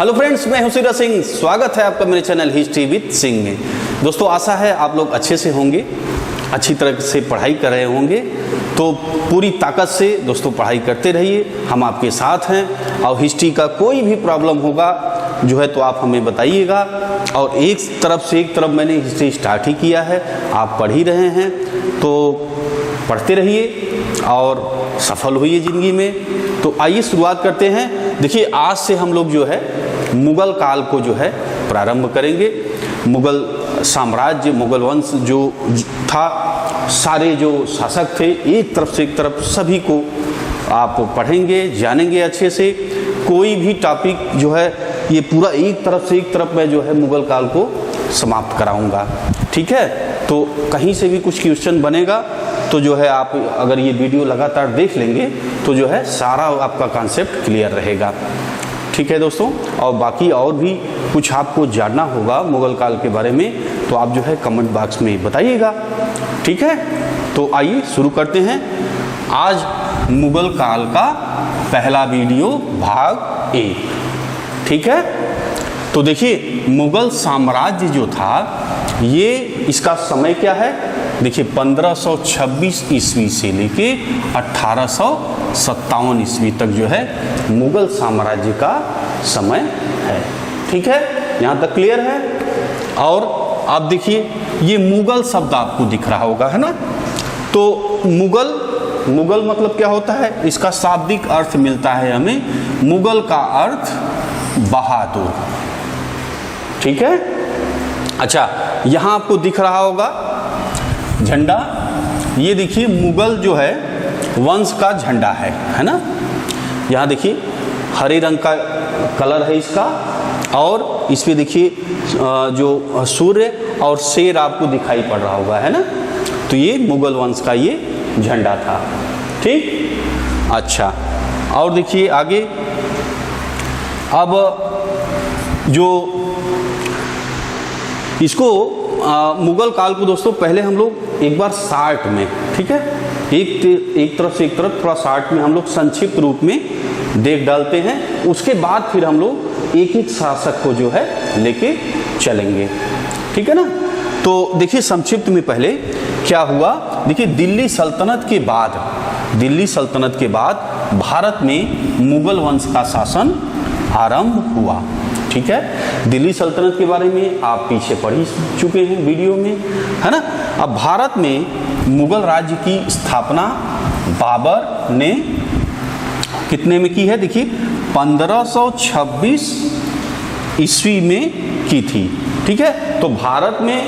Hello friends, मैं हूं series Singh. स्वागत है आपका मेरे चैनल हिस्ट्री विद सिंह में। दोस्तों, आशा है आप लोग अच्छे से होंगे, अच्छी तरह से पढ़ाई कर रहे होंगे। तो पूरी ताकत से दोस्तों पढ़ाई करते रहिए, हम आपके साथ हैं। और हिस्ट्री का कोई भी प्रॉब्लम होगा जो है तो आप हमें बताइएगा। और एक तरफ मैंने हिस्ट्री स्टार्ट ही किया है, आप पढ़ ही रहे हैं, तो पढ़ते रहिए और सफल होइए ज़िंदगी में। तो आइए शुरुआत करते हैं। देखिए, आज से हम लोग जो है मुग़ल काल को जो है प्रारंभ करेंगे। मुग़ल साम्राज्य, मुग़ल वंश जो था, सारे जो शासक थे, एक तरफ सभी को आप पढ़ेंगे, जानेंगे अच्छे से। कोई भी टॉपिक जो है ये पूरा एक तरफ मैं जो है मुग़ल काल को समाप्त कराऊंगा, ठीक है। तो कहीं से भी कुछ क्वेश्चन बनेगा तो जो है आप अगर ये वीडियो लगातार देख लेंगे तो जो है सारा आपका कॉन्सेप्ट क्लियर रहेगा, ठीक है दोस्तों। और बाकी और भी कुछ आपको जानना होगा मुग़ल काल के बारे में तो आप जो है कमेंट बॉक्स में बताइएगा, ठीक है। तो आइए शुरू करते हैं आज मुग़ल काल का पहला वीडियो भाग 1, ठीक है। तो देखिए, मुग़ल साम्राज्य जो था ये इसका समय क्या है, देखिए 1526 ईस्वी से लेके 1857 ईस्वी तक जो है मुग़ल साम्राज्य का समय है, ठीक है। यहाँ तक क्लियर है। और आप देखिए, ये मुग़ल शब्द आपको दिख रहा होगा, है ना। तो मुग़ल मतलब क्या होता है, इसका शाब्दिक अर्थ मिलता है हमें, मुग़ल का अर्थ बहादुर, ठीक है। अच्छा, यहाँ आपको दिख रहा होगा झंडा, ये देखिए मुग़ल जो है वंश का झंडा है ना। यहाँ देखिए हरे रंग का कलर है इसका, और इस पे देखिए जो सूर्य और शेर आपको दिखाई पड़ रहा होगा, है ना। तो ये मुग़ल वंश का ये झंडा था, ठीक। अच्छा, और देखिए आगे, अब जो इसको मुग़ल काल को दोस्तों पहले हम लोग एक बार शार्ट में, ठीक है, एक तरफ थोड़ा शार्ट में हम लोग संक्षिप्त रूप में देख डालते हैं। उसके बाद फिर हम लोग एक शासक को जो है लेके चलेंगे, ठीक है ना। तो देखिए संक्षिप्त में पहले क्या हुआ। देखिए, दिल्ली सल्तनत के बाद भारत में मुग़ल वंश का शासन आरंभ हुआ, ठीक है। दिल्ली सल्तनत के बारे में आप पीछे पढ़ ही चुके हैं वीडियो में, है ना। अब भारत में मुग़ल राज्य की स्थापना बाबर ने कितने में की है, देखिए 1526 ईस्वी में की थी, ठीक है। तो भारत में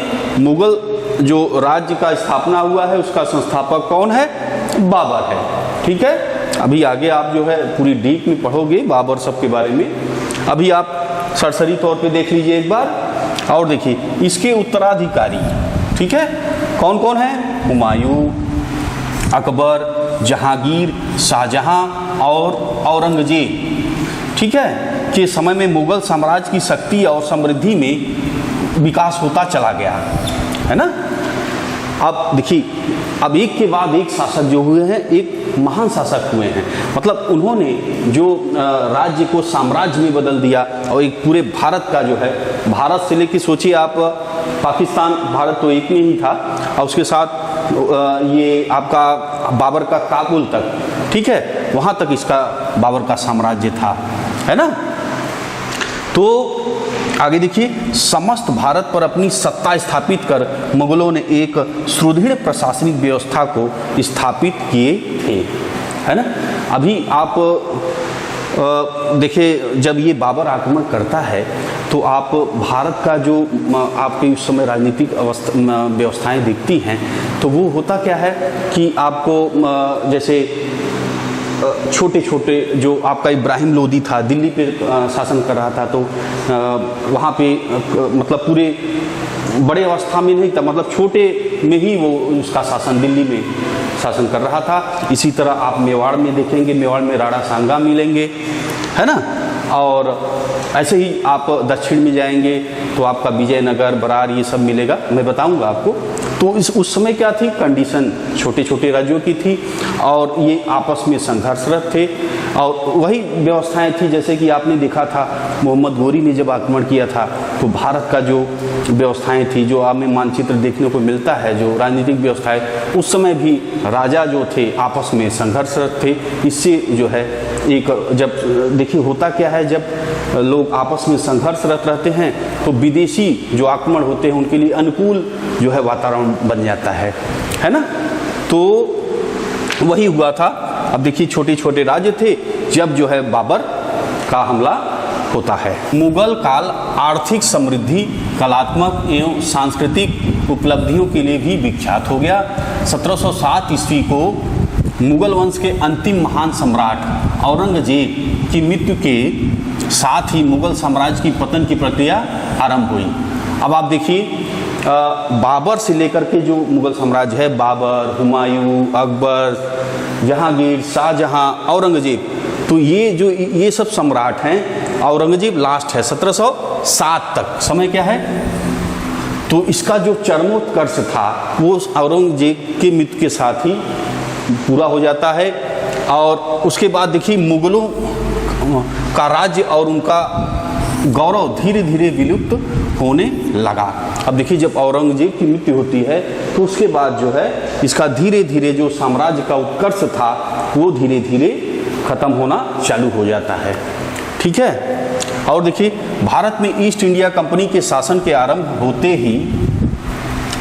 मुग़ल जो राज्य का स्थापना हुआ है उसका संस्थापक कौन है, बाबर है, ठीक है। अभी आगे आप जो है पूरी डीप में पढ़ोगे बाबर सब के बारे में, अभी आप सरसरी तौर पे देख लीजिए एक बार। और देखिए इसके उत्तराधिकारी, ठीक है, कौन कौन है, हुमायूं, अकबर, जहांगीर, शाहजहां और औरंगजेब, ठीक है, के समय में मुग़ल साम्राज्य की शक्ति और समृद्धि में विकास होता चला गया, है ना। अब देखिए, अब एक के बाद एक शासक जो हुए हैं, एक महान शासक हुए हैं, मतलब उन्होंने जो राज्य को साम्राज्य में बदल दिया और एक पूरे भारत का जो है, भारत से लेके सोचिए आप पाकिस्तान, भारत तो एक में ही था, और उसके साथ ये आपका बाबर का काबुल तक, ठीक है, वहाँ तक इसका बाबर का साम्राज्य था, है ना। तो आगे देखिए, समस्त भारत पर अपनी सत्ता स्थापित कर मुग़लों ने एक सुदृढ़ प्रशासनिक व्यवस्था को स्थापित किए थे, है ना। अभी आप देखिए, जब ये बाबर आक्रमण करता है तो आप भारत का जो आपके उस समय राजनीतिक व्यवस्थाएं दिखती हैं, तो वो होता क्या है कि आपको जैसे छोटे छोटे जो आपका इब्राहिम लोदी था, दिल्ली पे शासन कर रहा था, तो वहाँ पे मतलब पूरे बड़े अवस्था में नहीं था, मतलब छोटे में ही वो उसका शासन दिल्ली में शासन कर रहा था। इसी तरह आप मेवाड़ में देखेंगे, मेवाड़ में राणा सांगा मिलेंगे, है ना। और ऐसे ही आप दक्षिण में जाएंगे तो आपका विजयनगर, बरार, ये सब मिलेगा, मैं बताऊंगा आपको। तो उस समय क्या थी कंडीशन, छोटे छोटे राज्यों की थी और ये आपस में संघर्षरत थे और वही व्यवस्थाएं थी जैसे कि आपने देखा था मोहम्मद गोरी ने जब आक्रमण किया था तो भारत का जो व्यवस्थाएं थी, जो हमें मानचित्र देखने को मिलता है, जो राजनीतिक व्यवस्थाएं, उस समय भी राजा जो थे आपस में संघर्षरत थे। इससे जो है एक जब देखिए होता क्या है, जब लोग आपस में संघर्षरत रहते हैं तो विदेशी जो आक्रमण होते हैं उनके लिए अनुकूल जो है वातावरण बन जाता है ना। तो वही हुआ था। अब देखिए छोटे छोटे राज्य थे जब जो है बाबर का हमला होता है। मुगल काल आर्थिक समृद्धि, कलात्मक एवं सांस्कृतिक उपलब्धियों के लिए भी विख्यात हो गया। 1707 ईस्वी को मुगल वंश के अंतिम महान सम्राट औरंगजेब की मृत्यु के साथ ही मुगल साम्राज्य की पतन की प्रक्रिया आरंभ हुई। अब आप देखिए बाबर से लेकर के जो मुगल साम्राज्य है, बाबर, हुमायूं, अकबर, जहांगीर, शाहजहां, औरंगजेब, तो ये सब सम्राट हैं। औरंगजेब लास्ट है 1707 तक। समय क्या है, तो इसका जो चरमोत्कर्ष था वो औरंगजेब की मृत्यु के साथ ही पूरा हो जाता है। और उसके बाद देखिए मुगलों का राज्य और उनका गौरव धीरे धीरे विलुप्त होने लगा। अब देखिए जब औरंगजेब की मृत्यु होती है तो उसके बाद जो है इसका धीरे धीरे जो साम्राज्य का उत्कर्ष था वो धीरे धीरे खत्म होना चालू हो जाता है। ठीक है। और देखिए भारत में ईस्ट इंडिया कंपनी के शासन के आरंभ होते ही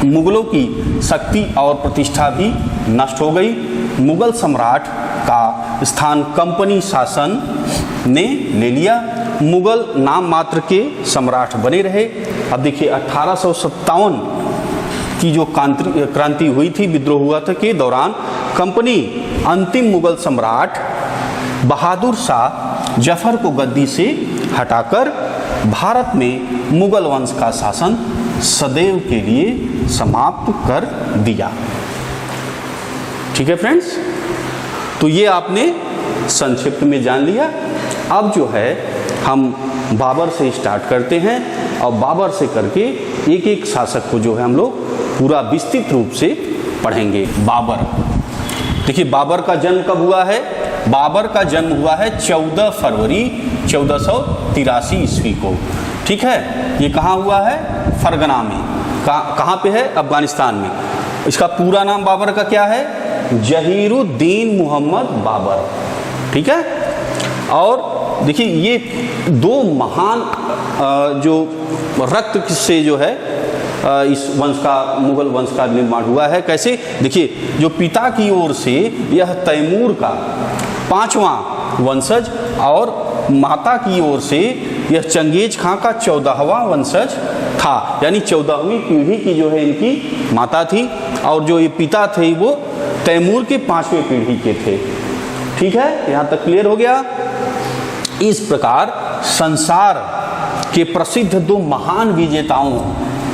मुगलों की शक्ति और प्रतिष्ठा भी नष्ट हो गई। मुगल सम्राट का स्थान कंपनी शासन ने ले लिया। मुगल नाम मात्र के सम्राट बने रहे। अब देखिए 1857 की जो क्रांति हुई थी, विद्रोह हुआ था, के दौरान कंपनी अंतिम मुगल सम्राट बहादुर शाह जफर को गद्दी से हटाकर भारत में मुगल वंश का शासन सदैव के लिए समाप्त कर दिया। ठीक है फ्रेंड्स, तो ये आपने संक्षिप्त में जान लिया। अब जो है हम बाबर से स्टार्ट करते हैं और बाबर से करके एक एक शासक को जो है हम लोग पूरा विस्तृत रूप से पढ़ेंगे। बाबर, देखिए बाबर का जन्म कब हुआ है? बाबर का जन्म हुआ है 14 फरवरी 1483 ईस्वी को। ठीक है। ये कहाँ हुआ है? फरगना में। कहाँ पे है? अफगानिस्तान में। इसका पूरा नाम बाबर का क्या है? जहीरुद्दीन मोहम्मद बाबर। ठीक है। और देखिए ये दो महान जो रक्त से जो है इस वंश का, मुगल वंश का निर्माण हुआ है। कैसे? देखिए जो पिता की ओर से यह तैमूर का 5वां वंशज और माता की ओर से यह चंगेज खां का 14वां वंशज था। यानी 14वीं पीढ़ी की जो है इनकी माता थी और जो ये पिता थे वो तैमूर के 5वें पीढ़ी के थे। ठीक है, यहाँ तक क्लियर हो गया। इस प्रकार संसार के प्रसिद्ध दो महान विजेताओं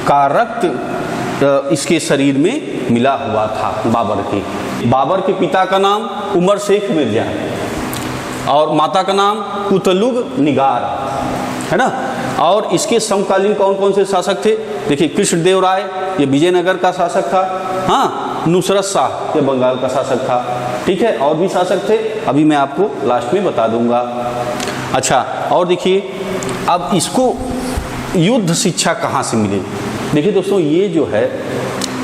का रक्त इसके शरीर में मिला हुआ था बाबर के। बाबर के पिता का नाम उमर शेख मिर्जा और माता का नाम कुतलुग निगार है ना। और इसके समकालीन कौन कौन से शासक थे? देखिए कृष्णदेव राय, ये विजयनगर का शासक था। हाँ, नुसरत शाह ये बंगाल का शासक था। ठीक है, और भी शासक थे, अभी मैं आपको लास्ट में बता दूंगा। अच्छा, और देखिए अब इसको युद्ध शिक्षा कहाँ से मिली? देखिए दोस्तों, ये जो है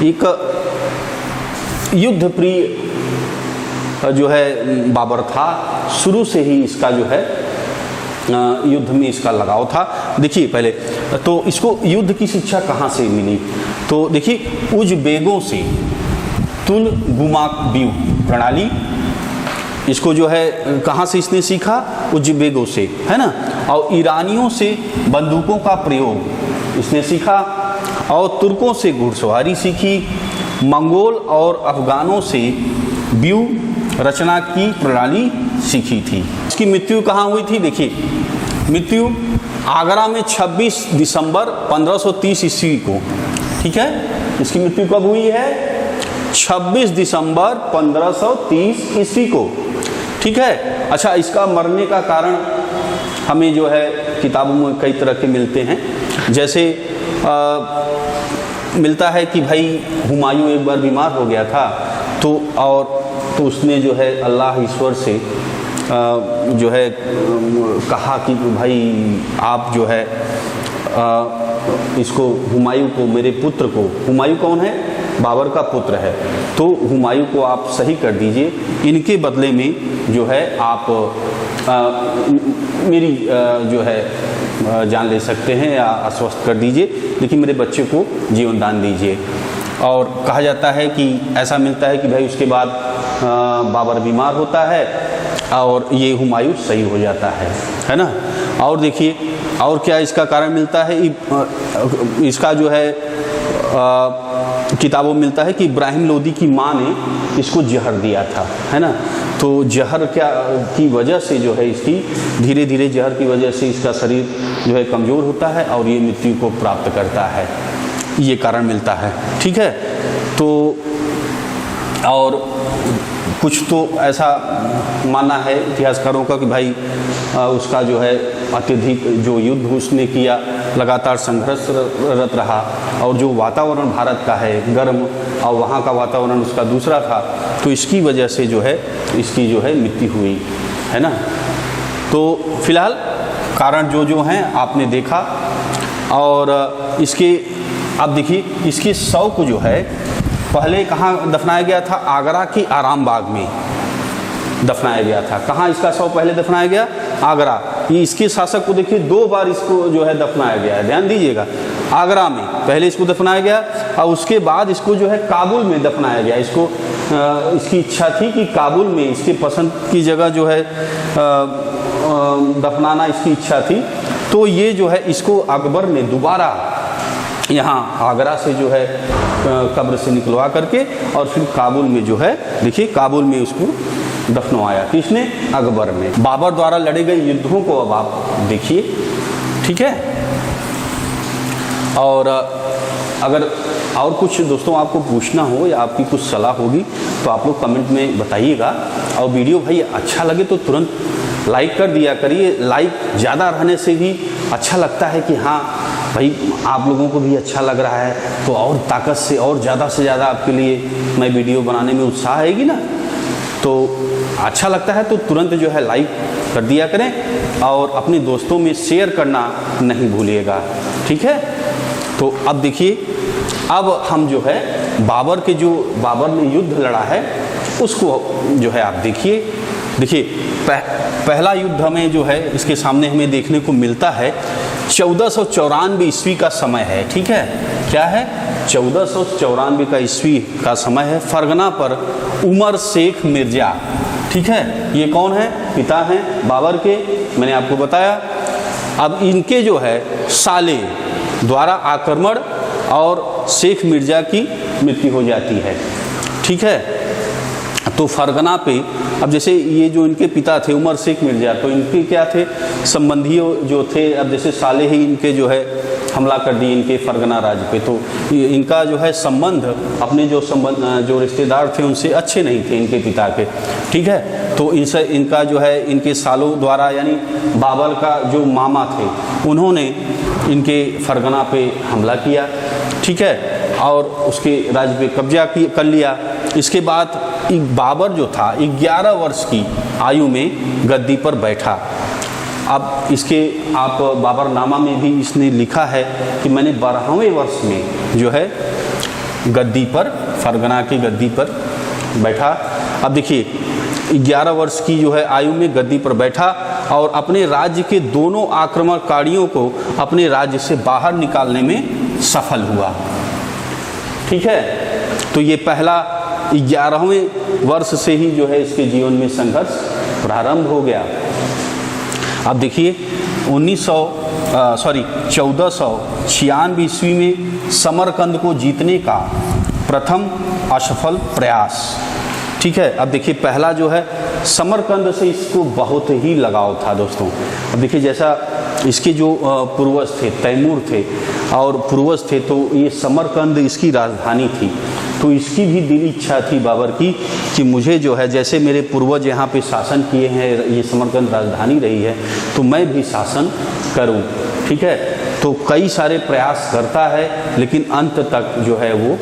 एक युद्ध प्रिय जो है बाबर था। शुरू से ही इसका जो है युद्ध में इसका लगाव था। देखिए पहले तो इसको युद्ध की शिक्षा कहाँ से मिली? तो देखिए उज़्बेकों से तुल गुमाकबीव प्रणाली, इसको जो है कहाँ से इसने सीखा? उज़्बेकों से, है ना। और ईरानियों से बंदूकों का प्रयोग इसने सीखा और तुर्कों से घुड़सवारी सीखी। मंगोल और अफगानों से व्यूह रचना की प्रणाली सीखी थी। इसकी मृत्यु कहाँ हुई थी? देखिए मृत्यु आगरा में 26 दिसंबर 1530 ईस्वी को। ठीक है, इसकी मृत्यु कब हुई है? 26 दिसंबर 1530 ईस्वी को। ठीक है। अच्छा, इसका मरने का कारण हमें जो है किताबों में कई तरह के मिलते हैं। जैसे मिलता है कि भाई हुमायूं एक बार बीमार हो गया था, तो उसने जो है अल्लाह ईश्वर से जो है कहा कि भाई आप जो है इसको हुमायूं को, मेरे पुत्र को, हुमायूं कौन है? बाबर का पुत्र है, तो हुमायूं को आप सही कर दीजिए, इनके बदले में जो है आप मेरी जो है जान ले सकते हैं या अस्वस्थ कर दीजिए, लेकिन मेरे बच्चे को जीवन दान दीजिए। और कहा जाता है कि ऐसा मिलता है कि भाई उसके बाद बाबर बीमार होता है और ये हुमायूं सही हो जाता है ना। और देखिए और क्या इसका कारण मिलता है, इसका जो है किताबों में मिलता है कि इब्राहिम लोदी की माँ ने इसको जहर दिया था, है ना। तो जहर क्या की वजह से जो है इसकी धीरे धीरे जहर की वजह से इसका शरीर जो है कमज़ोर होता है और ये मृत्यु को प्राप्त करता है, ये कारण मिलता है, ठीक है। तो और कुछ तो ऐसा मानना है इतिहासकारों का कि भाई उसका जो है अत्यधिक जो युद्ध उसने किया, लगातार संघर्षरत रहा, और जो वातावरण भारत का है गर्म और वहाँ का वातावरण उसका दूसरा था, तो इसकी वजह से जो है इसकी जो है मृत्यु हुई, है ना। तो फिलहाल कारण जो हैं आपने देखा। और इसके आप देखिए इसके शव को जो है पहले कहाँ दफनाया गया था? आगरा की आराम बाग में दफनाया गया था। कहाँ इसका शव पहले दफनाया गया? आगरा। ये इसके शासक को देखिए 2 बार इसको जो है दफनाया गया है, ध्यान दीजिएगा। आगरा में पहले इसको दफनाया गया और उसके बाद इसको जो है काबुल में दफनाया गया। इसको इसकी इच्छा थी कि काबुल में इसकी पसंद की जगह जो है दफनाना इसकी इच्छा थी। तो ये जो है इसको अकबर ने दोबारा यहाँ आगरा से जो है कब्र से निकलवा करके और फिर काबुल में जो है देखिए काबुल में उसको दफनवाया। किसने? अकबर ने। बाबर द्वारा लड़े गए युद्धों को अब आप देखिए, ठीक है। और अगर और कुछ दोस्तों आपको पूछना हो या आपकी कुछ सलाह होगी तो आप लोग कमेंट में बताइएगा। और वीडियो भाई अच्छा लगे तो तुरंत लाइक कर दिया करिए। लाइक ज़्यादा रहने से भी अच्छा लगता है कि हाँ भाई आप लोगों को भी अच्छा लग रहा है, तो और ताकत से और ज़्यादा आपके लिए मैं वीडियो बनाने में उत्साह आएगी ना। तो अच्छा लगता है तो तुरंत जो है लाइक कर दिया करें और अपने दोस्तों में शेयर करना नहीं भूलिएगा, ठीक है। तो अब देखिए अब हम जो है बाबर ने युद्ध लड़ा है उसको जो है आप देखिए पहला युद्ध हमें जो है इसके सामने हमें देखने को मिलता है 1494 ईस्वी का समय है, ठीक है। क्या है? 1494 का ईस्वी का समय है। फरगना पर उमर शेख मिर्जा, ठीक है। ये कौन है? पिता हैं बाबर के, मैंने आपको बताया। अब इनके जो है साले द्वारा आक्रमण और शेख मिर्जा की मृत्यु हो जाती है, ठीक है। तो फरगना पे अब जैसे ये जो इनके पिता थे उमर शेख मिर्जा, तो इनके क्या थे संबंधी जो थे, अब जैसे साले ही इनके जो है हमला कर दिए इनके फरगना राज्य पे, तो इनका जो है संबंध अपने जो रिश्तेदार थे उनसे अच्छे नहीं थे इनके पिता के, ठीक है। तो इनका जो है इनके सालों द्वारा यानी बाबर का जो मामा थे उन्होंने इनके फरगना पे हमला किया, ठीक है, और उसके राज्य पे कब्जा कर लिया। इसके बाद बाबर जो था 11 वर्ष की आयु में गद्दी पर बैठा। अब इसके आप बाबरनामा में भी इसने लिखा है कि मैंने 12वें वर्ष में जो है गद्दी पर फरगना की गद्दी पर बैठा। अब देखिए 11 वर्ष की जो है आयु में गद्दी पर बैठा और अपने राज्य के दोनों आक्रमणकारियों को अपने राज्य से बाहर निकालने में सफल हुआ, ठीक है। तो ये पहला 11वें वर्ष से ही जो है इसके जीवन में संघर्ष प्रारंभ हो गया। अब देखिए 1496 ईस्वी में समरकंद को जीतने का प्रथम असफल प्रयास, ठीक है। अब देखिए पहला जो है समरकंद से इसको बहुत ही लगाव था दोस्तों। अब देखिए जैसा इसके जो पूर्वज थे तैमूर थे और पूर्वज थे, तो ये समरकंद इसकी राजधानी थी। तो इसकी भी दिली इच्छा थी बाबर की कि मुझे जो है जैसे मेरे पूर्वज यहाँ पे शासन किए हैं, ये समरकंद राजधानी रही है, तो मैं भी शासन करूँ, ठीक है। तो तो कई सारे प्रयास करता है, लेकिन अंत तक जो है वो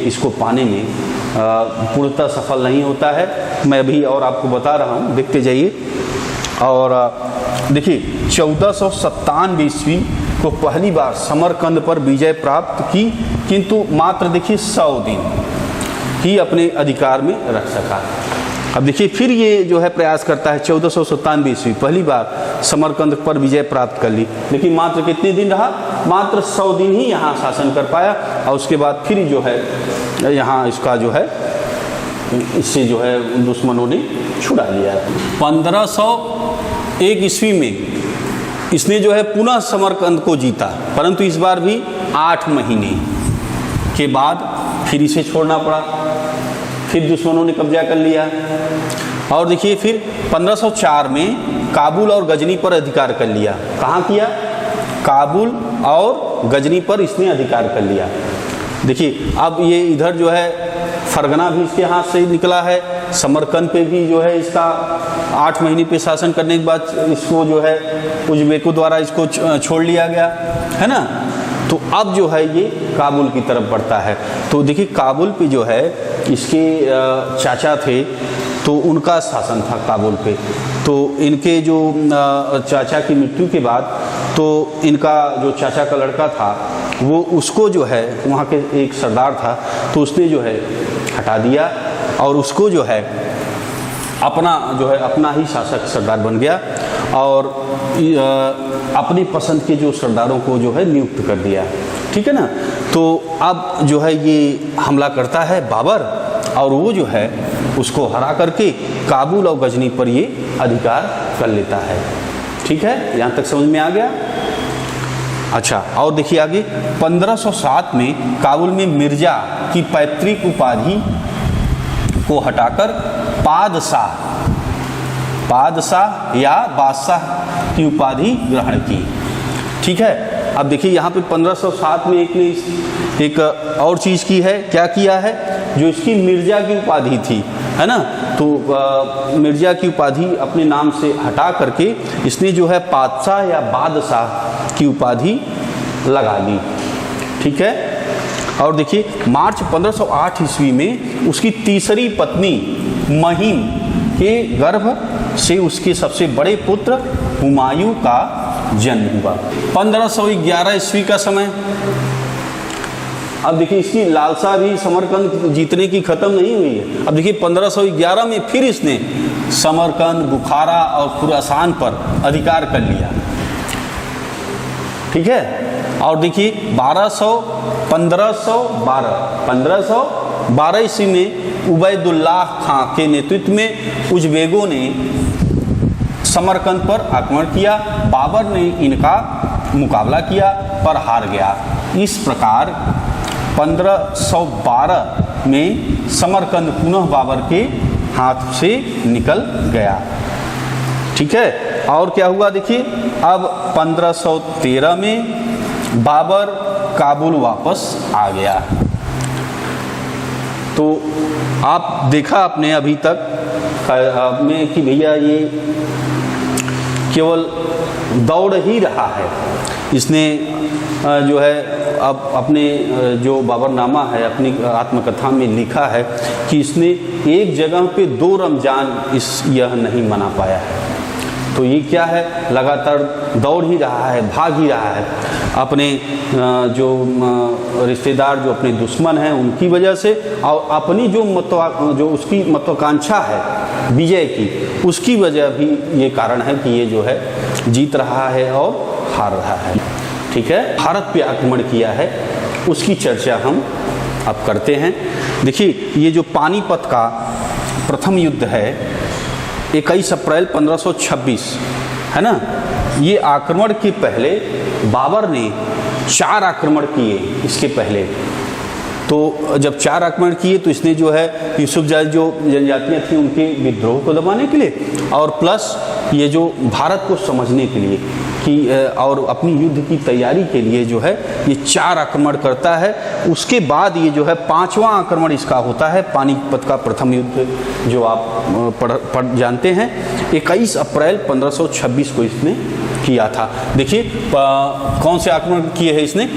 इसको पाने में पूर्णतः सफल नहीं होता है। मैं अभी और आपको बता रहा हूँ, देखते जाइए। और देखिए 1497 ईस्वी को पहली बार समरकंद पर विजय प्राप्त की, किंतु मात्र देखिए 100 दिन ही अपने अधिकार में रख सका। अब देखिए फिर ये जो है प्रयास करता है, 1497 ईस्वी पहली बार समरकंद पर विजय प्राप्त कर ली, लेकिन मात्र कितने दिन रहा, मात्र 100 दिन ही यहाँ शासन कर पाया। और उसके बाद फिर जो है यहाँ इसका जो है इससे जो है दुश्मनों ने छुड़ा लिया। 1501 ईस्वी में इसने जो है पुनः समरकंद को जीता, परंतु इस बार भी 8 महीने के बाद फिर इसे छोड़ना पड़ा, फिर दुश्मनों ने कब्जा कर लिया। और देखिए फिर 1504 में काबुल और गजनी पर अधिकार कर लिया। कहाँ किया, काबुल और गजनी पर इसने अधिकार कर लिया। देखिए अब ये इधर जो है फरगना भी इसके हाथ से ही निकला है, समरकंद पे भी जो है इसका 8 महीने पे शासन करने के बाद इसको जो है उज़्बेकों द्वारा इसको छोड़ लिया गया, है ना। तो अब जो है ये काबुल की तरफ बढ़ता है। तो देखिए काबुल पे जो है इसके चाचा थे, तो उनका शासन था काबुल पे। तो इनके जो चाचा की मृत्यु के बाद तो इनका जो चाचा का लड़का था वो उसको जो है वहाँ के एक सरदार था, तो उसने जो है हटा दिया और उसको जो है अपना ही शासक सरदार बन गया और अपनी पसंद के जो सरदारों को जो है नियुक्त कर दिया, ठीक है ना। तो अब जो है ये हमला करता है बाबर, और वो जो है उसको हरा करके काबुल और गजनी पर ये अधिकार कर लेता है। ठीक है, यहाँ तक समझ में आ गया। अच्छा, और देखिए आगे 1507 में काबुल में मिर्जा की पैतृक उपाधि को हटाकर पादशाह या बादशाह की उपाधि ग्रहण की। ठीक है, अब देखिए यहाँ पे 1507 में एक और चीज़ की है। क्या किया है, जो इसकी मिर्जा की उपाधि थी, है ना, तो मिर्जा की उपाधि अपने नाम से हटा करके इसने जो है पादशाह या बादशाह की उपाधि लगा ली। ठीक है, और देखिए मार्च 1508 ईस्वी में उसकी तीसरी पत्नी महिम के गर्भ से उसके सबसे बड़े पुत्र हुमायूं का जन्म हुआ। 1511 ईस्वी का समय। अब देखिए इसकी लालसा भी समरकंद जीतने की खत्म नहीं हुई है। अब देखिए 1511 में फिर इसने समरकंद, बुखारा और खुरासान पर अधिकार कर लिया। ठीक है, और देखिए 1512 ईस्वी में उबैदुल्लाह खां के नेतृत्व में उज़्बेकों ने समरकंद पर आक्रमण किया। बाबर ने इनका मुकाबला किया पर हार गया। इस प्रकार 1512 में समरकंद पुनः बाबर के हाथ से निकल गया। ठीक है, और क्या हुआ देखिए, अब 1513 में बाबर काबुल वापस आ गया। तो आप देखा आपने अभी तक में कि भैया ये केवल दौड़ ही रहा है। इसने जो है अब अपने जो बाबरनामा है अपनी आत्मकथा में लिखा है कि इसने एक जगह पे 2 रमज़ान यह नहीं मना पाया है। तो ये क्या है, लगातार दौड़ ही रहा है, भाग ही रहा है अपने जो रिश्तेदार, जो अपने दुश्मन हैं उनकी वजह से, और अपनी जो उसकी महत्वाकांक्षा है विजय की, उसकी वजह भी ये कारण है कि ये जो है जीत रहा है और हार रहा है। ठीक है, भारत पे आक्रमण किया है, उसकी चर्चा हम अब करते हैं। देखिए ये जो पानीपत का प्रथम युद्ध है 21 अप्रैल 1526, है ना, ये आक्रमण के पहले बाबर ने 4 आक्रमण किए। इसके पहले तो जब 4 आक्रमण किए तो इसने जो है यूसुफजाई जो जनजातियाँ थी उनके विद्रोह को दबाने के लिए, और प्लस ये जो भारत को समझने के लिए कि और अपनी युद्ध की तैयारी के लिए जो है ये 4 आक्रमण करता है। उसके बाद ये जो है 5वां आक्रमण इसका होता है, पानीपत का प्रथम युद्ध जो आप पढ़ जानते हैं। 21 अप्रैल 1526 को इसने किया था। देखिए कौन से आक्रमण किए हैं इसने।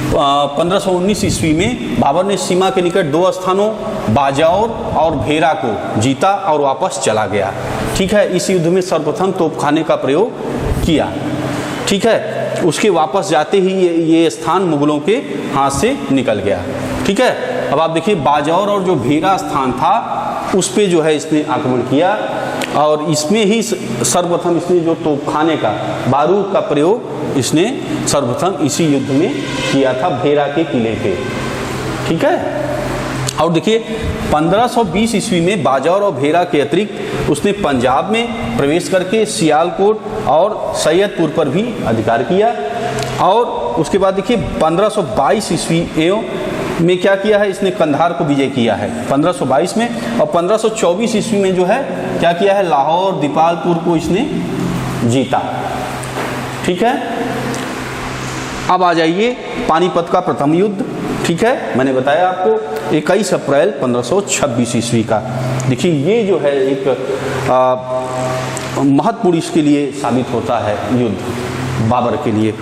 1519 ईस्वी में बाबर ने सीमा के निकट 2 स्थानों बाजौर और भेरा को जीता और वापस चला गया। ठीक है, इस युद्ध में सर्वप्रथम तोपखाने का प्रयोग किया। ठीक है, उसके वापस जाते ही ये स्थान मुगलों के हाथ से निकल गया। ठीक है, अब आप देखिए बाजौर और जो भेरा स्थान था उस पे जो है इसने आक्रमण किया और इसमें ही सर्वप्रथम इसने जो तोपखाने का बारूद का प्रयोग इसने सर्वप्रथम इसी युद्ध में किया था, भेरा के किले पे। ठीक है, और देखिए 1520 ईस्वी में बाजौर और भेरा के अतिरिक्त उसने पंजाब में प्रवेश करके सियालकोट और सैयदपुर पर भी अधिकार किया। और उसके बाद देखिए 1522 ईस्वी में क्या किया है, इसने कंधार को विजय किया है 1522 में। और 1524 ईस्वी में जो है क्या किया है, लाहौर दीपालपुर को इसने जीता। ठीक है, अब आ जाइए पानीपत का प्रथम युद्ध। ठीक है, मैंने बताया आपको 21 अप्रैल 1526 ईस्वी का। देखिए ये जो है एक महत्वपूर्ण इसके लिए साबित होता है युद्ध बाबर के लिए।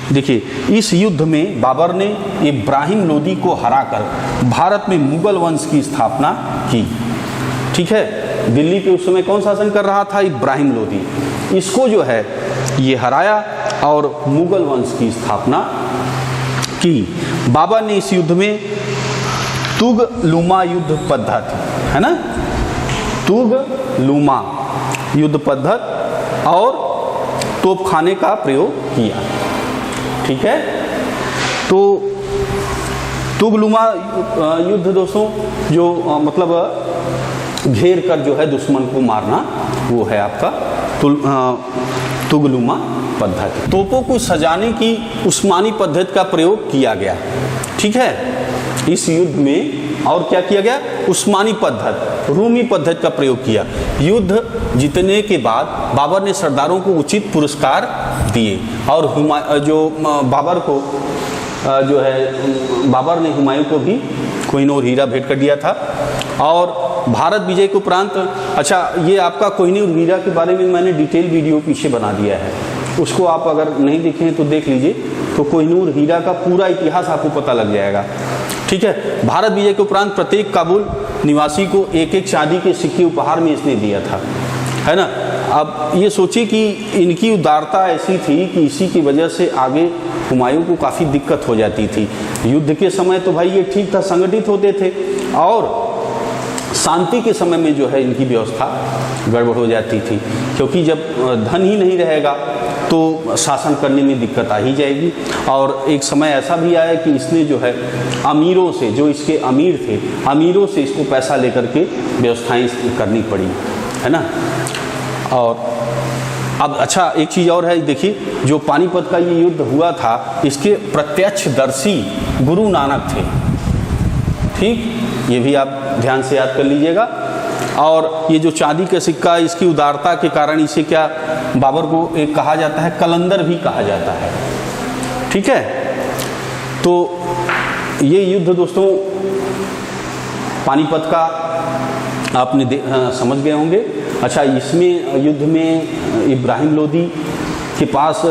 देखिए इस युद्ध में बाबर ने इब्राहिम लोदी को हराकर भारत में मुगल वंश की स्थापना की। ठीक है, दिल्ली पे उस समय कौन शासन कर रहा था, इब्राहिम लोदी। इसको जो है ये हराया और मुगल वंश की स्थापना की। बाबर ने इस युद्ध में तुगलुमा युद्ध पद्धति, है ना, तुगलुमा युद्ध पद्धति और तोपखाने का प्रयोग किया। ठीक है, तो तुगलुमा युद्ध दोस्तों जो मतलब घेर कर जो है दुश्मन को मारना, वो है आपका तुगलुमा पद्धति। तोपों को सजाने की उस्मानी पद्धति का प्रयोग किया गया। ठीक है, इस युद्ध में और क्या किया गया, उस्मानी पद्धति, रूमी पद्धति का प्रयोग किया। युद्ध जीतने के बाद बाबर ने सरदारों को उचित पुरस्कार दिए और जो बाबर को जो है बाबर ने हुमायूं को भी कोहिनूर हीरा भेंट कर दिया था। और भारत विजय के उपरांत, अच्छा ये आपका कोहिनूर हीरा के बारे में मैंने डिटेल वीडियो पीछे बना दिया है, उसको आप अगर नहीं देखे हैं तो देख लीजिए, तो कोहिनूर हीरा का पूरा इतिहास आपको पता लग जाएगा। ठीक है, भारत विजय के उपरांत प्रत्येक काबुल निवासी को एक एक चांदी के सिक्के उपहार में इसने दिया था, है ना। अब ये सोचिए कि इनकी उदारता ऐसी थी कि इसी की वजह से आगे हुमायूं को काफ़ी दिक्कत हो जाती थी। युद्ध के समय तो भाई ये ठीक था, संगठित होते थे, और शांति के समय में जो है इनकी व्यवस्था गड़बड़ हो जाती थी, क्योंकि जब धन ही नहीं रहेगा तो शासन करने में दिक्कत आ ही जाएगी। और एक समय ऐसा भी आया कि इसने जो है अमीरों से, जो इसके अमीर थे, अमीरों से इसको पैसा लेकर के व्यवस्थाएं करनी पड़ी, है ना। और अब अच्छा एक चीज़ और है, देखिए जो पानीपत का ये युद्ध हुआ था, इसके प्रत्यक्षदर्शी गुरु नानक थे। ठीक, ये भी आप ध्यान से याद कर लीजिएगा। और ये जो चांदी का सिक्का, इसकी उदारता के कारण इसे क्या बाबर को एक कहा जाता है, कलंदर भी कहा जाता है। ठीक है, तो ये युद्ध दोस्तों पानीपत का आपने समझ गए होंगे। अच्छा, इसमें युद्ध में इब्राहिम लोदी के पास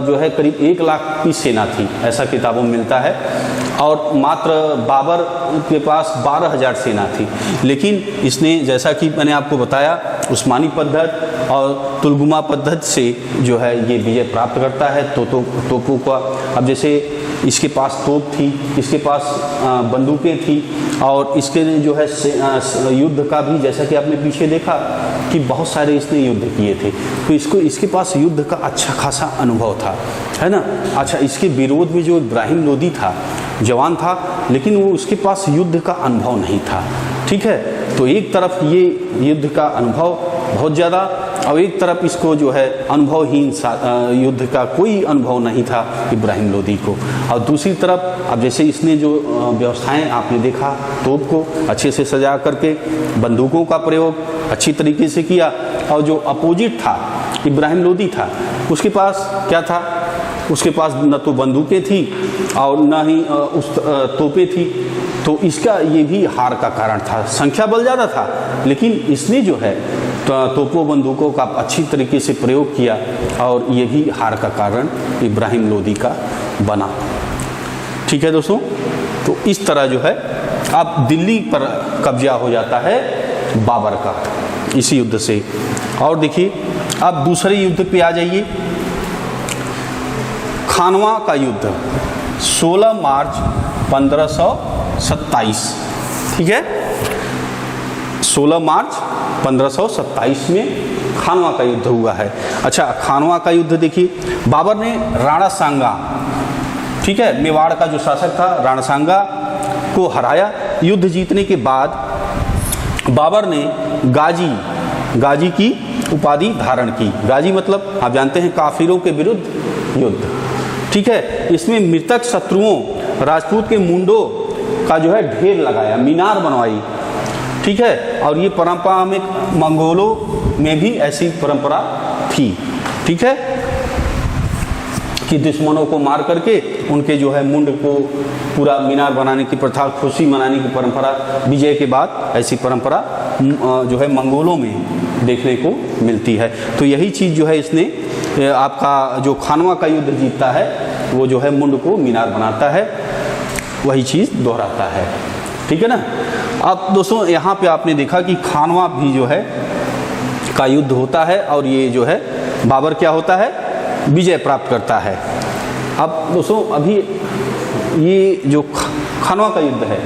जो है करीब 1 लाख की सेना थी, ऐसा किताबों में मिलता है, और मात्र बाबर के पास 12,000 सेना थी। लेकिन इसने, जैसा कि मैंने आपको बताया, उस्मानी पद्धति और तुलगुमा पद्धति से जो है ये विजय प्राप्त करता है। तोपों का, अब जैसे इसके पास तोप थी, इसके पास बंदूकें थी, और इसके जो है युद्ध का भी, जैसा कि आपने पीछे देखा कि बहुत सारे इसने युद्ध किए थे, तो इसके पास युद्ध का अच्छा खासा अनुभव था, है ना। अच्छा, इसके विरोध में जो इब्राहिम लोदी था, जवान था, लेकिन वो उसके पास युद्ध का अनुभव नहीं था। ठीक है, तो एक तरफ ये युद्ध का अनुभव बहुत ज़्यादा, और एक तरफ इसको जो है अनुभवहीन, युद्ध का कोई अनुभव नहीं था इब्राहिम लोदी को। और दूसरी तरफ अब जैसे इसने जो व्यवस्थाएं आपने देखा, तोप को अच्छे से सजा करके, बंदूकों का प्रयोग अच्छी तरीके से किया, और जो अपोजिट था इब्राहिम लोदी था, उसके पास क्या था, उसके पास न तो बंदूकें थी और न ही उस तोपें थी। तो इसका ये भी हार का कारण था। संख्या बल ज़्यादा था, लेकिन इसने जो है तोपों बंदूकों का अच्छी तरीके से प्रयोग किया और यही हार का कारण इब्राहिम लोदी का बना। ठीक है दोस्तों, तो इस तरह जो है अब दिल्ली पर कब्जा हो जाता है बाबर का इसी युद्ध से। और देखिए अब दूसरे युद्ध पे आ जाइए, खानवा का युद्ध 16 मार्च 1527। ठीक है, 16 मार्च 1527 में खानवा का युद्ध हुआ है। अच्छा, खानवा का युद्ध देखिए, बाबर ने राणा सांगा, ठीक है, मेवाड़ का जो शासक था राणा सांगा को हराया। युद्ध जीतने के बाद बाबर ने गाजी की उपाधि धारण की। गाजी मतलब आप जानते हैं काफिरों के विरुद्ध युद्ध। ठीक है, इसमें मृतक शत्रुओं राजपूत के मुंडों का जो है ढेर लगाया, मीनार बनवाई। ठीक है, और ये परंपरा में मंगोलों में भी ऐसी परंपरा थी। ठीक है, कि दुश्मनों को मार करके उनके जो है मुंड को पूरा मीनार बनाने की प्रथा, खुशी मनाने की परंपरा विजय के बाद ऐसी परंपरा जो है मंगोलों में देखने को मिलती है। तो यही चीज़ जो है इसने आपका जो खानवा का युद्ध जीतता है वो जो है मुंड को मीनार बनाता है, वही चीज़ दोहराता है। ठीक है ना। अब दोस्तों यहाँ पे आपने देखा कि खानवा भी जो है का युद्ध होता है और ये जो है बाबर क्या होता है, विजय प्राप्त करता है। अब दोस्तों अभी ये जो खानवा का युद्ध है,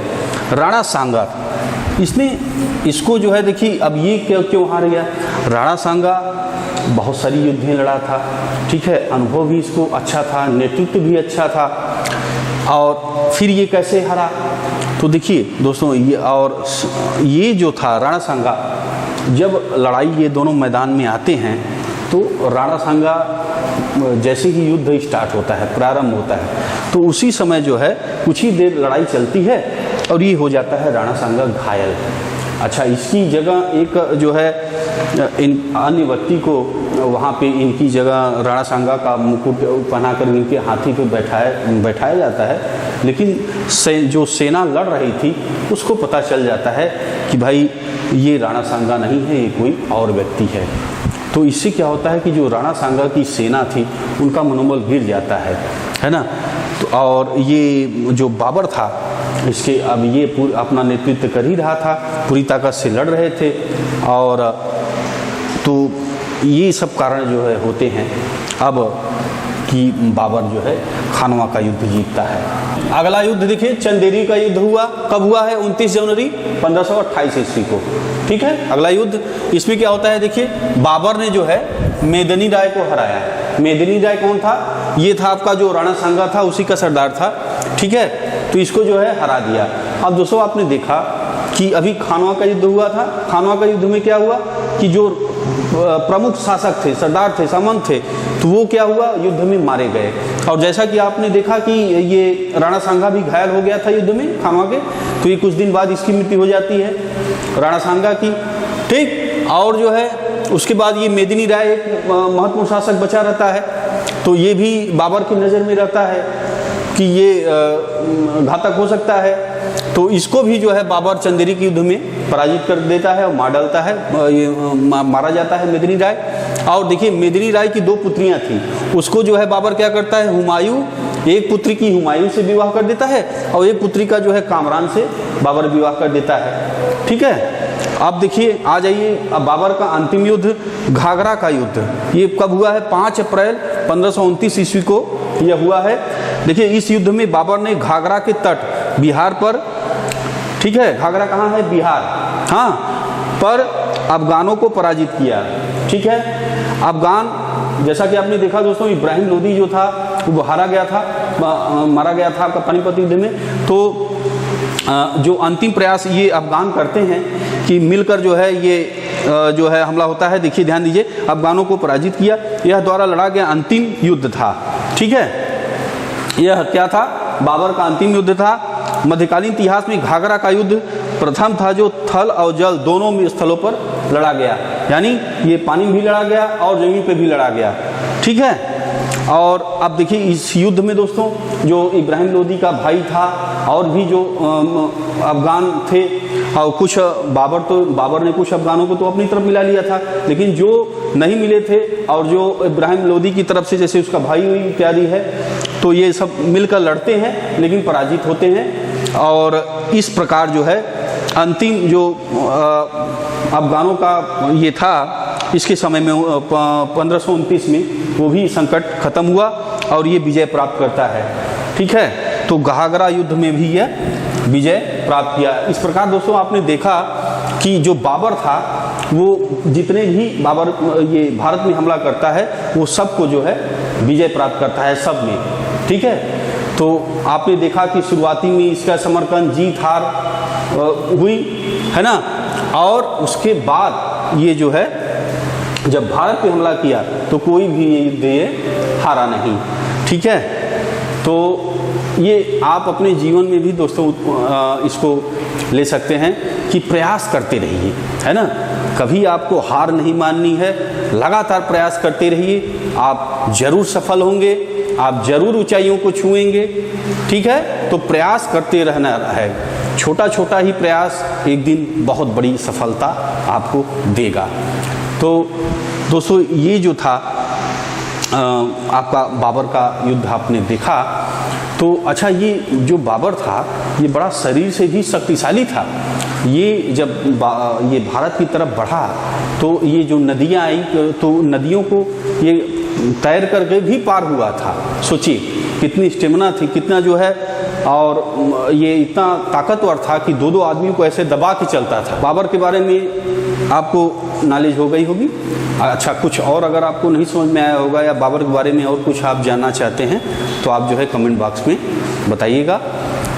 राणा सांगा इसको जो है देखिए अब ये क्यों हार गया। राणा सांगा बहुत सारी युद्धें लड़ा था, ठीक है, अनुभव भी इसको अच्छा था, नेतृत्व भी अच्छा था, और फिर ये कैसे हारा। तो देखिए दोस्तों ये जो था राणा सांगा, जब लड़ाई ये दोनों मैदान में आते हैं तो राणा सांगा जैसे ही युद्ध स्टार्ट होता है, प्रारंभ होता है, तो उसी समय जो है कुछ ही देर लड़ाई चलती है और ये हो जाता है राणा सांगा घायल। अच्छा, इसकी जगह एक जो है इन अन्य व्यक्ति को वहाँ पे इनकी जगह राणा सांगा का मुकुट पहनाकर इनके हाथी पे बैठाया जाता है, लेकिन जो सेना लड़ रही थी उसको पता चल जाता है कि भाई ये राणा सांगा नहीं है, ये कोई और व्यक्ति है। तो इससे क्या होता है कि जो राणा सांगा की सेना थी उनका मनोबल गिर जाता है ना। तो और ये जो बाबर था इसके अब ये अपना नेतृत्व कर ही रहा था, पूरी ताकत से लड़ रहे थे, और तो ये सब कारण जो है होते हैं अब कि बाबर जो है खानवा का युद्ध जीतता है। अगला युद्ध देखिए, चंदेरी का युद्ध हुआ। कब हुआ है? 29 जनवरी 1528 ईस्वी को। ठीक है, अगला युद्ध, इसमें क्या होता है देखिए, बाबर ने जो है मेदिनी राय को हराया। मेदिनी राय कौन था? ये था आपका जो राणा सांगा था उसी का सरदार था। ठीक है, तो इसको जो है हरा दिया। अब दोस्तों आपने देखा कि अभी खानवा का युद्ध हुआ था। खानवा का युद्ध में क्या हुआ कि जो प्रमुख शासक थे, सरदार थे, सामंत थे, तो वो क्या हुआ, युद्ध में मारे गए। और जैसा कि आपने देखा कि ये राणा सांगा भी घायल हो गया था युद्ध में खानवा के, तो ये कुछ दिन बाद इसकी मृत्यु हो जाती है राणा सांगा की। ठीक, और जो है उसके बाद ये मेदिनी राय एक महत्वपूर्ण शासक बचा रहता है, तो ये भी बाबर की नज़र में रहता है कि ये घातक हो सकता है। तो इसको भी जो है बाबर चंदेरी के युद्ध में पराजित कर देता है और मार डालता है, ये मारा जाता है मेदिनी राय। और देखिए मेदिनी राय की 2 पुत्रियां थी, उसको जो है बाबर क्या करता है, हुमायूं, एक पुत्री की हुमायूं से विवाह कर देता है और एक पुत्री का जो है कामरान से बाबर विवाह कर देता है। ठीक है, अब देखिए आ जाइए, अब बाबर का अंतिम युद्ध घाघरा का युद्ध, ये कब हुआ है? 5 अप्रैल 1529 ईस्वी को यह हुआ है। देखिए इस युद्ध में बाबर ने घाघरा के तट बिहार पर, ठीक है, घाघरा कहाँ है? बिहार, हाँ, पर अफगानों को पराजित किया। ठीक है, अफगान, जैसा कि आपने देखा दोस्तों, इब्राहिम लोदी जो था वो मारा गया था आपका पानीपत युद्ध में। तो जो अंतिम प्रयास ये अफगान करते हैं कि मिलकर जो है ये जो है हमला होता है। देखिए ध्यान दीजिए, अफगानों को पराजित किया, यह द्वारा लड़ा गया अंतिम युद्ध था। ठीक है, यह क्या था? बाबर का अंतिम युद्ध था। मध्यकालीन इतिहास में घाघरा का युद्ध प्रथम था जो थल और जल दोनों स्थलों पर लड़ा गया, यानी ये पानी में भी लड़ा गया और जमीन पे भी लड़ा गया। ठीक है, और अब देखिए इस युद्ध में दोस्तों जो इब्राहिम लोदी का भाई था और भी जो अफगान थे और कुछ बाबर ने कुछ अफगानों को तो अपनी तरफ मिला लिया था, लेकिन जो नहीं मिले थे और जो इब्राहिम लोदी की तरफ से जैसे उसका भाई हुई इत्यादि है, तो ये सब मिलकर लड़ते हैं लेकिन पराजित होते हैं। और इस प्रकार जो है अंतिम जो अफगानों का ये था, इसके समय में 1529 में वो भी संकट खत्म हुआ और ये विजय प्राप्त करता है। ठीक है, तो घाघरा युद्ध में भी यह विजय प्राप्त किया। इस प्रकार दोस्तों आपने देखा कि जो बाबर था वो जितने भी बाबर ये भारत में हमला करता है वो सबको जो है विजय प्राप्त करता है, सब में। ठीक है, तो आपने देखा कि शुरुआती में इसका समरकंद जीत हार हुई है ना, और उसके बाद ये जो है जब भारत पे हमला किया तो कोई भी ये युद्ध हारा नहीं। ठीक है, तो ये आप अपने जीवन में भी दोस्तों इसको ले सकते हैं कि प्रयास करते रहिए, है ना, कभी आपको हार नहीं माननी है, लगातार प्रयास करते रहिए, आप जरूर सफल होंगे, आप जरूर ऊंचाइयों को छुएंगे। ठीक है, तो प्रयास करते रहना है, छोटा छोटा ही प्रयास एक दिन बहुत बड़ी सफलता आपको देगा। तो दोस्तों ये जो था आपका बाबर का युद्ध आपने देखा। तो अच्छा, ये जो बाबर था ये बड़ा शरीर से भी शक्तिशाली था। ये जब ये भारत की तरफ बढ़ा तो ये जो नदियाँ आई तो नदियों को ये तैर करके भी पार हुआ था। सोचिए कितनी स्टेमिना थी, कितना जो है, और ये इतना ताकतवर था कि दो आदमियों को ऐसे दबा के चलता था। बाबर के बारे में आपको नॉलेज हो गई होगी। अच्छा, कुछ और अगर आपको नहीं समझ में आया होगा या बाबर के बारे में और कुछ आप जानना चाहते हैं तो आप जो है कमेंट बॉक्स में बताइएगा।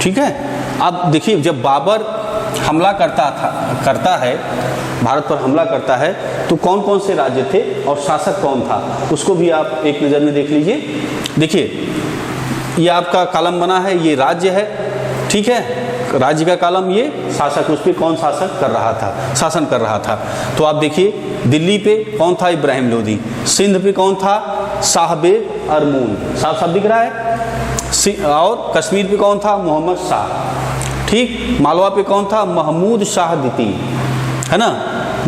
ठीक है, अब देखिए जब बाबर हमला करता है भारत पर हमला करता है तो कौन कौन से राज्य थे और शासक कौन था उसको भी आप एक नज़र में देख लीजिए। देखिए ये आपका कॉलम बना है, ये राज्य है। ठीक है, राज्य का कॉलम, ये शासक, उस पर कौन शासन कर रहा था। तो आप देखिए दिल्ली पे कौन था, इब्राहिम लोदी। सिंध पे कौन था, साहबेग अरमून, साफ साफ दिख रहा है। और कश्मीर पे कौन था, मोहम्मद शाह। ठीक, मालवा पे कौन था, महमूद शाह द्वितीय, है ना।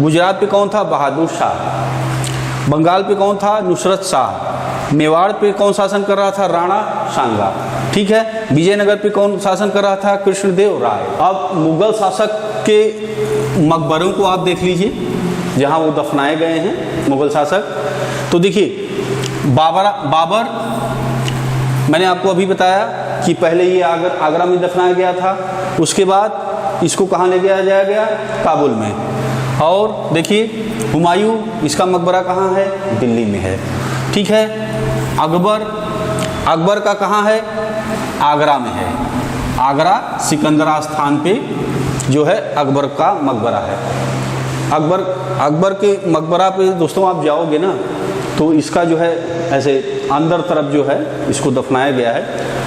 गुजरात पे कौन था, बहादुर शाह। बंगाल पे कौन था, नुसरत शाह। मेवाड़ पे कौन शासन कर रहा था, राणा सांगा। ठीक है, विजयनगर पे कौन शासन कर रहा था, कृष्णदेव राय। अब मुगल शासक के मकबरों को आप देख लीजिए जहां वो दफनाए गए हैं मुगल शासक। तो देखिए बाबर मैंने आपको अभी बताया कि पहले ये आगरा में दफनाया गया था, उसके बाद इसको कहाँ ले गया, काबुल में। और देखिए हुमायूं, इसका मकबरा कहाँ है, दिल्ली में है। ठीक है, अकबर का कहाँ है, आगरा में है। आगरा सिकंदरा स्थान पे जो है अकबर का मकबरा है। अकबर के मकबरा पे दोस्तों आप जाओगे ना तो इसका जो है ऐसे अंदर तरफ जो है इसको दफनाया गया है।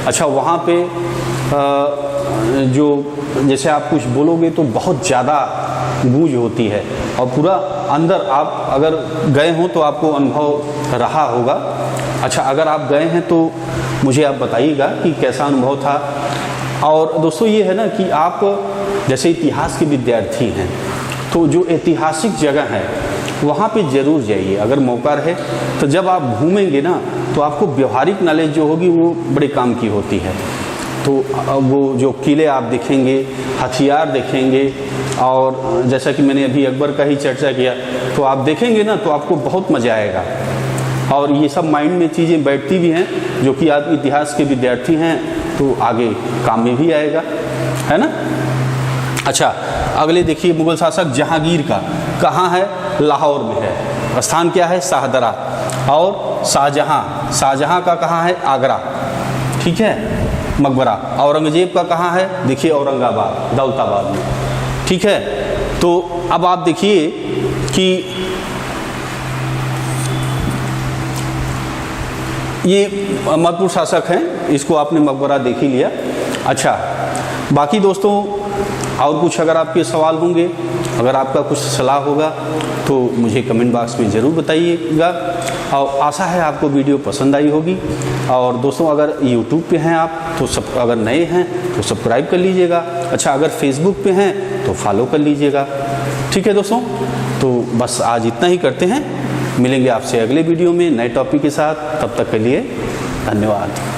अच्छा, वहाँ पे जो जैसे आप कुछ बोलोगे तो बहुत ज़्यादा गूंज होती है और पूरा अंदर आप अगर गए हो तो आपको अनुभव रहा होगा। अच्छा, अगर आप गए हैं तो मुझे आप बताइएगा कि कैसा अनुभव था। और दोस्तों ये है ना कि आप जैसे इतिहास के विद्यार्थी हैं तो जो ऐतिहासिक जगह है वहाँ पे ज़रूर जाइए अगर मौका रहे। तो जब आप घूमेंगे ना तो आपको व्यवहारिक नॉलेज जो होगी वो बड़े काम की होती है। तो वो जो किले आप देखेंगे, हथियार देखेंगे, और जैसा कि मैंने अभी अकबर का ही चर्चा किया तो आप देखेंगे ना तो आपको बहुत मज़ा आएगा। और ये सब माइंड में चीज़ें बैठती भी हैं जो कि आप इतिहास के विद्यार्थी हैं तो आगे काम में भी आएगा, है ना। अच्छा, अगले देखिए मुगल शासक जहांगीर का कहाँ है, लाहौर में है। स्थान क्या है, शाहदरा। और शाहजहां का कहाँ है, आगरा। ठीक है, मकबरा। औरंगजेब का कहाँ है, देखिए औरंगाबाद, दौलताबाद में। ठीक है, तो अब आप देखिए कि ये महत्वपूर्ण शासक हैं, इसको आपने मकबरा देख ही लिया। अच्छा, बाकी दोस्तों और कुछ अगर आपके सवाल होंगे अगर आपका कुछ सलाह होगा तो मुझे कमेंट बॉक्स में ज़रूर बताइएगा। और आशा है आपको वीडियो पसंद आई होगी। और दोस्तों अगर यूट्यूब पे हैं आप तो अगर नए हैं तो सब्सक्राइब कर लीजिएगा। अच्छा, अगर फेसबुक पे हैं तो फॉलो कर लीजिएगा। ठीक है दोस्तों, तो बस आज इतना ही करते हैं। मिलेंगे आपसे अगले वीडियो में नए टॉपिक के साथ। तब तक के लिए धन्यवाद।